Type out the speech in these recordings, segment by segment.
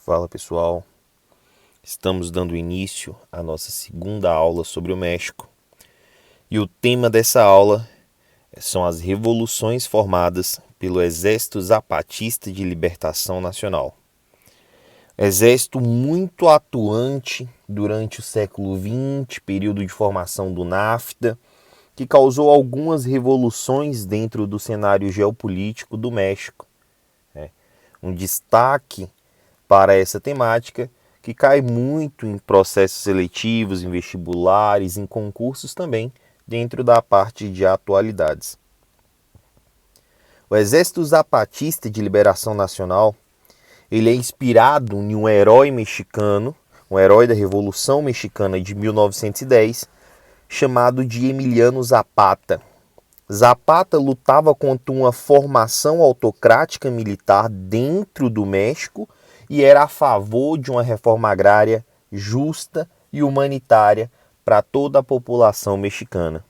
Fala pessoal, estamos dando início à nossa segunda aula sobre o México e o tema dessa aula são as revoluções formadas pelo Exército Zapatista de Libertação Nacional. Exército muito atuante durante o século XX, período de formação do NAFTA, que causou algumas revoluções dentro do cenário geopolítico do México. Um destaque para essa temática, que cai muito em processos seletivos, em vestibulares, em concursos também, dentro da parte de atualidades. O Exército Zapatista de Liberação Nacional, ele é inspirado em um herói mexicano, um herói da Revolução Mexicana de 1910, chamado de Emiliano Zapata. Zapata lutava contra uma formação autocrática militar dentro do México e era a favor de uma reforma agrária justa e humanitária para toda a população mexicana.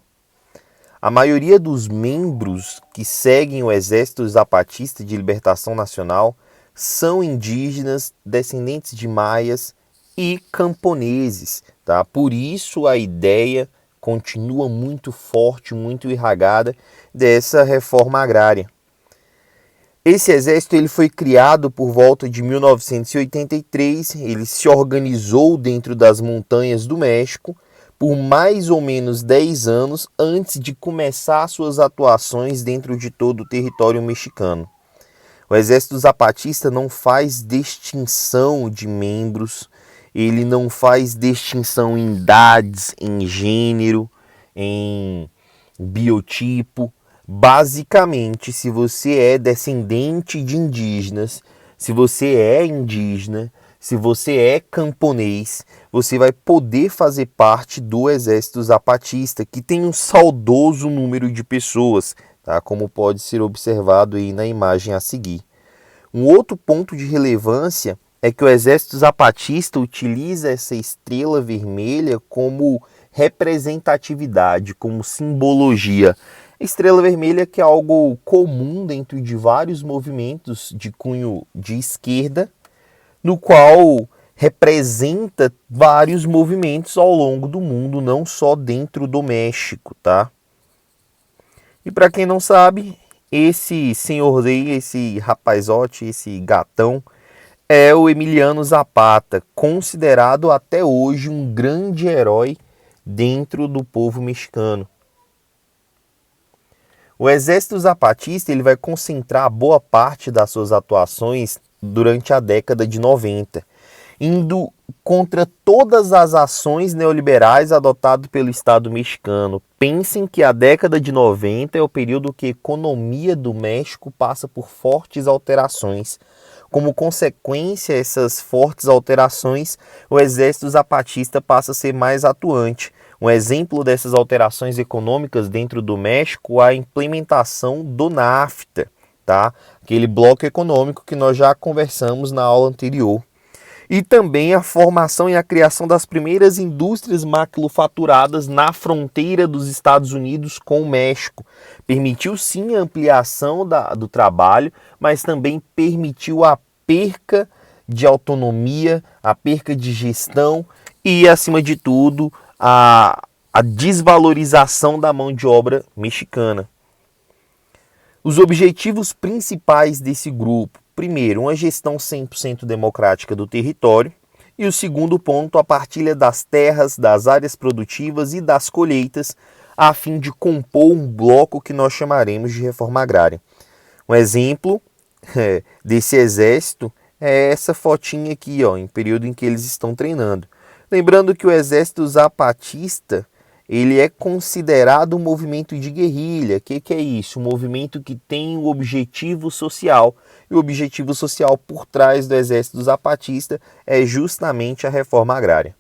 A maioria dos membros que seguem o Exército Zapatista de Libertação Nacional são indígenas, descendentes de maias e camponeses, tá? Por isso a ideia continua muito forte, muito irragada dessa reforma agrária. Esse exército ele foi criado por volta de 1983, ele se organizou dentro das montanhas do México por mais ou menos 10 anos antes de começar suas atuações dentro de todo o território mexicano. O Exército Zapatista não faz distinção de membros, ele não faz distinção em idades, em gênero, em biotipo. Basicamente, se você é descendente de indígenas, se você é indígena, se você é camponês, você vai poder fazer parte do Exército Zapatista, que tem um saudoso número de pessoas, tá? Como pode ser observado aí na imagem a seguir. Um outro ponto de relevância é que o Exército Zapatista utiliza essa estrela vermelha como representatividade, como simbologia. A estrela vermelha que é algo comum dentro de vários movimentos de cunho de esquerda, no qual representa vários movimentos ao longo do mundo, não só dentro do México, tá? E para quem não sabe, esse senhor aí, esse rapazote, esse gatão, é o Emiliano Zapata, considerado até hoje um grande herói dentro do povo mexicano. O Exército Zapatista ele vai concentrar boa parte das suas atuações durante a década de 90, indo contra todas as ações neoliberais adotadas pelo Estado mexicano. Pensem que a década de 90 é o período que a economia do México passa por fortes alterações. Como consequência dessas fortes alterações, o Exército Zapatista passa a ser mais atuante. Um exemplo dessas alterações econômicas dentro do México é a implementação do NAFTA, tá? Aquele bloco econômico que nós já conversamos na aula anterior. E também a formação e a criação das primeiras indústrias maquilofaturadas na fronteira dos Estados Unidos com o México. Permitiu sim a ampliação do trabalho, mas também permitiu a perca de autonomia, a perca de gestão e, acima de tudo, a desvalorização da mão de obra mexicana. Os objetivos principais desse grupo: primeiro, uma gestão 100% democrática do território. E o segundo ponto, a partilha das terras, das áreas produtivas e das colheitas, a fim de compor um bloco que nós chamaremos de reforma agrária. Um exemplo desse exército é essa fotinha aqui, ó, em período em que eles estão treinando. Lembrando que o Exército Zapatista ele é considerado um movimento de guerrilha. O que é isso? Um movimento que tem um objetivo social. E o objetivo social por trás do Exército Zapatista é justamente a reforma agrária.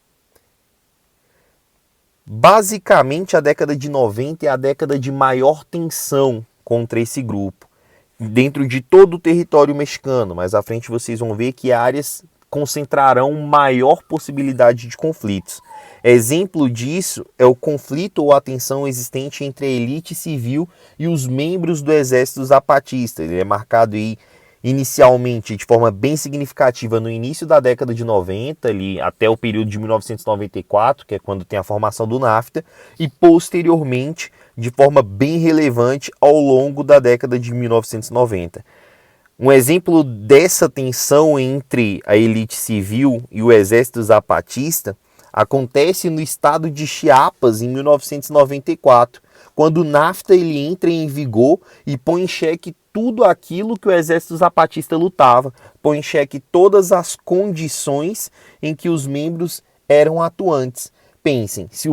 Basicamente, a década de 90 é a década de maior tensão contra esse grupo, dentro de todo o território mexicano. Mais à frente vocês vão ver que áreas concentrarão maior possibilidade de conflitos. Exemplo disso é o conflito ou a tensão existente entre a elite civil e os membros do Exército Zapatista. Ele é marcado aí inicialmente de forma bem significativa no início da década de 90, ali, até o período de 1994, que é quando tem a formação do NAFTA, e posteriormente de forma bem relevante ao longo da década de 1990. Um exemplo dessa tensão entre a elite civil e o exército zapatista acontece no estado de Chiapas em 1994, quando o NAFTA ele entra em vigor e põe em xeque tudo aquilo que o exército zapatista lutava, põe em xeque todas as condições em que os membros eram atuantes. Pensem, se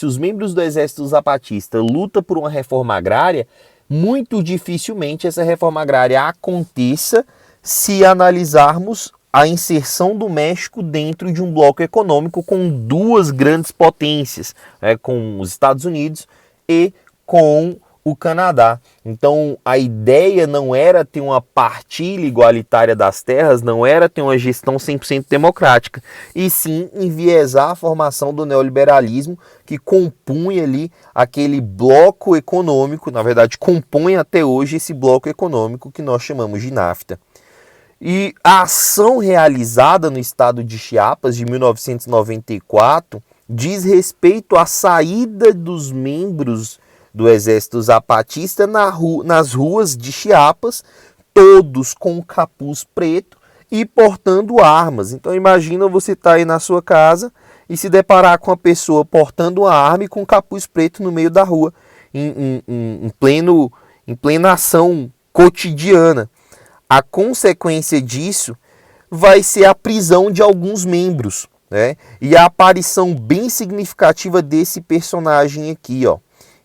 os membros do exército zapatista lutam por uma reforma agrária, muito dificilmente essa reforma agrária aconteça se analisarmos a inserção do México dentro de um bloco econômico com duas grandes potências, com os Estados Unidos e com o Canadá. Então a ideia não era ter uma partilha igualitária das terras, não era ter uma gestão 100% democrática, e sim enviesar a formação do neoliberalismo que compunha ali aquele bloco econômico, na verdade compõe até hoje esse bloco econômico que nós chamamos de NAFTA. E a ação realizada no estado de Chiapas de 1994 diz respeito à saída dos membros do exército zapatista nas ruas de Chiapas, todos com capuz preto e portando armas. Então imagina você estar aí na sua casa e se deparar com uma pessoa portando uma arma e com capuz preto no meio da rua, em plena ação cotidiana. A consequência disso vai ser a prisão de alguns membros, né? E a aparição bem significativa desse personagem aqui, ó.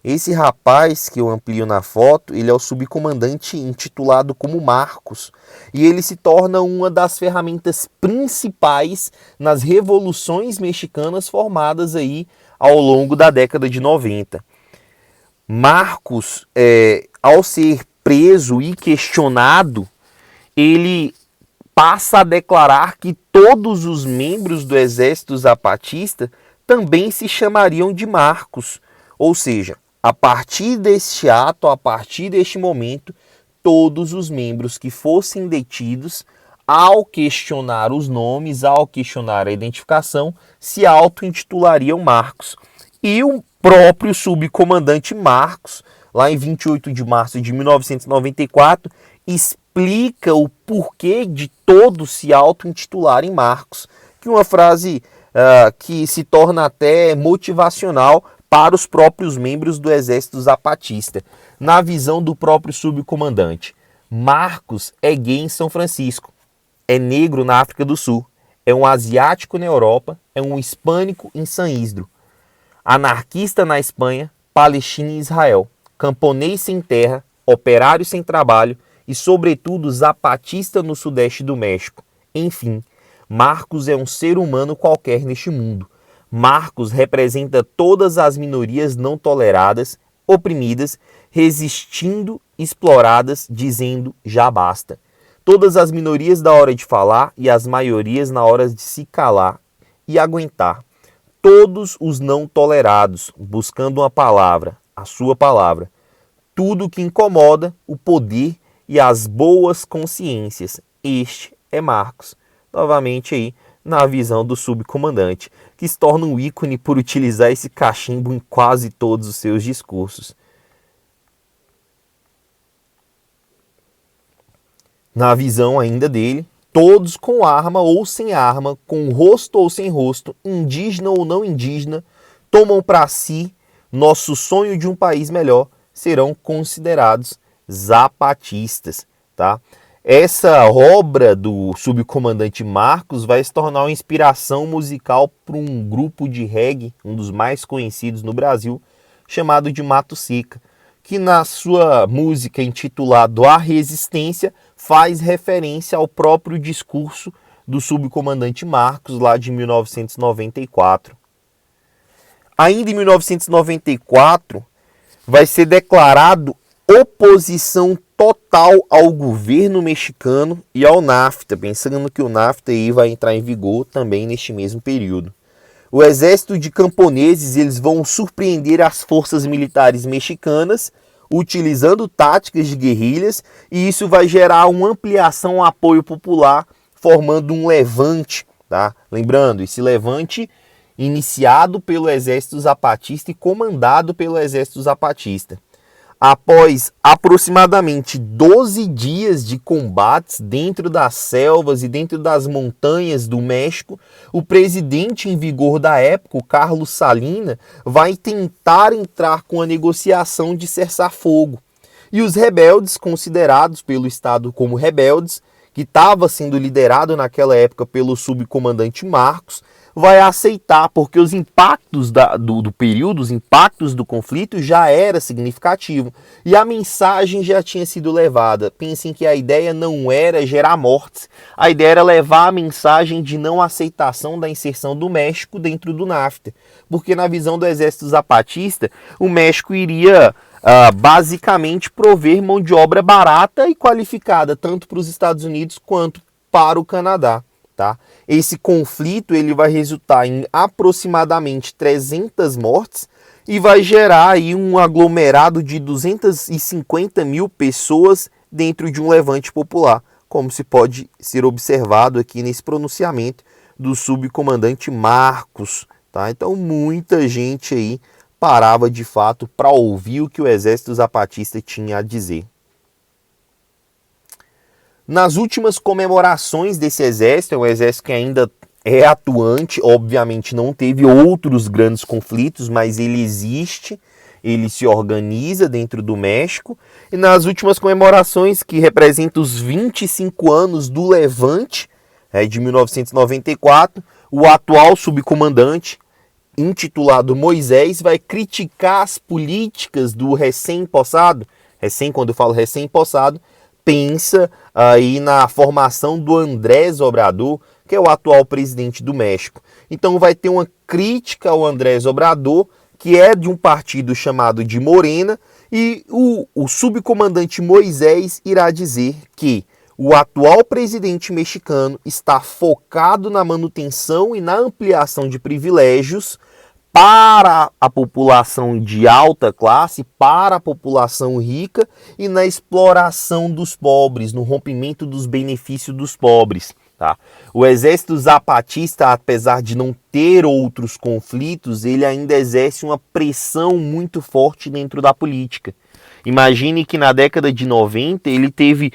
Esse rapaz que eu amplio na foto, ele é o subcomandante intitulado como Marcos. E ele se torna uma das ferramentas principais nas revoluções mexicanas formadas aí ao longo da década de 90. Marcos, ao ser preso e questionado, ele passa a declarar que todos os membros do exército zapatista também se chamariam de Marcos. Ou seja, a partir deste ato, a partir deste momento, todos os membros que fossem detidos, ao questionar os nomes, ao questionar a identificação, se auto-intitulariam Marcos. E o próprio subcomandante Marcos, lá em 28 de março de 1994, explica o porquê de todos se auto-intitularem Marcos, que é uma frase que se torna até motivacional para os próprios membros do exército zapatista. Na visão do próprio subcomandante, Marcos é gay em São Francisco, é negro na África do Sul, é um asiático na Europa, é um hispânico em San Isidro, anarquista na Espanha, Palestina e Israel, camponês sem terra, operário sem trabalho e, sobretudo, zapatista no sudeste do México. Enfim, Marcos é um ser humano qualquer neste mundo. Marcos representa todas as minorias não toleradas, oprimidas, resistindo, exploradas, dizendo já basta. Todas as minorias da hora de falar e as maiorias na hora de se calar e aguentar. Todos os não tolerados, buscando uma palavra, a sua palavra. Tudo que incomoda o poder e as boas consciências. Este é Marcos. Novamente aí, na visão do subcomandante, que se torna um ícone por utilizar esse cachimbo em quase todos os seus discursos. Na visão ainda dele, todos com arma ou sem arma, com rosto ou sem rosto, indígena ou não indígena, tomam para si nosso sonho de um país melhor, serão considerados zapatistas, tá? Essa obra do subcomandante Marcos vai se tornar uma inspiração musical para um grupo de reggae, um dos mais conhecidos no Brasil, chamado de Mato Seca, que na sua música intitulada A Resistência faz referência ao próprio discurso do subcomandante Marcos lá de 1994. Ainda em 1994 vai ser declarado oposição total ao governo mexicano e ao NAFTA, pensando que o NAFTA aí vai entrar em vigor também neste mesmo período. O exército de camponeses eles vão surpreender as forças militares mexicanas, utilizando táticas de guerrilhas, e isso vai gerar uma ampliação ao apoio popular, formando um levante, tá? Lembrando, esse levante iniciado pelo exército zapatista e comandado pelo exército zapatista. Após aproximadamente 12 dias de combates dentro das selvas e dentro das montanhas do México, o presidente em vigor da época, o Carlos Salinas, vai tentar entrar com a negociação de cessar-fogo. E os rebeldes, considerados pelo Estado como rebeldes, que estava sendo liderado naquela época pelo subcomandante Marcos, vai aceitar, porque os impactos do período, os impactos do conflito já era significativo. E a mensagem já tinha sido levada. Pensem que a ideia não era gerar mortes, a ideia era levar a mensagem de não aceitação da inserção do México dentro do NAFTA. Porque na visão do exército zapatista, o México iria basicamente prover mão de obra barata e qualificada, tanto para os Estados Unidos quanto para o Canadá. Tá? Esse conflito ele vai resultar em aproximadamente 300 mortes e vai gerar aí um aglomerado de 250 mil pessoas dentro de um levante popular, como se pode ser observado aqui nesse pronunciamento do subcomandante Marcos. Tá? Então muita gente aí parava de fato para ouvir o que o exército zapatista tinha a dizer. Nas últimas comemorações desse exército, é um exército que ainda é atuante, obviamente não teve outros grandes conflitos, mas ele existe, ele se organiza dentro do México. E nas últimas comemorações, que representam os 25 anos do Levante, de 1994, o atual subcomandante, intitulado Moisés, vai criticar as políticas do recém-possado, quando eu falo recém-possado, pensa aí na formação do Andrés Obrador, que é o atual presidente do México. Então vai ter uma crítica ao Andrés Obrador, que é de um partido chamado de Morena, e o subcomandante Moisés irá dizer que o atual presidente mexicano está focado na manutenção e na ampliação de privilégios para a população de alta classe, para a população rica e na exploração dos pobres, no rompimento dos benefícios dos pobres. Tá? O exército zapatista, apesar de não ter outros conflitos, ele ainda exerce uma pressão muito forte dentro da política. Imagine que na década de 90 ele teve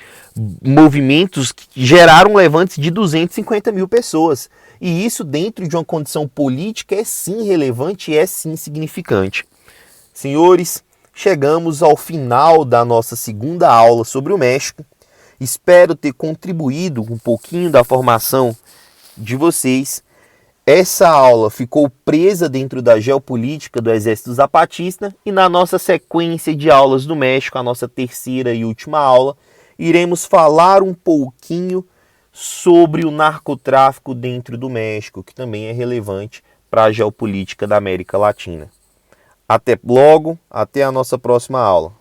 movimentos que geraram levantes de 250 mil pessoas. E isso dentro de uma condição política é sim relevante e é sim significante. Senhores, chegamos ao final da nossa segunda aula sobre o México. Espero ter contribuído um pouquinho da formação de vocês. Essa aula ficou presa dentro da geopolítica do Exército Zapatista e na nossa sequência de aulas do México, a nossa terceira e última aula, iremos falar um pouquinho sobre o narcotráfico dentro do México, que também é relevante para a geopolítica da América Latina. Até logo, até a nossa próxima aula.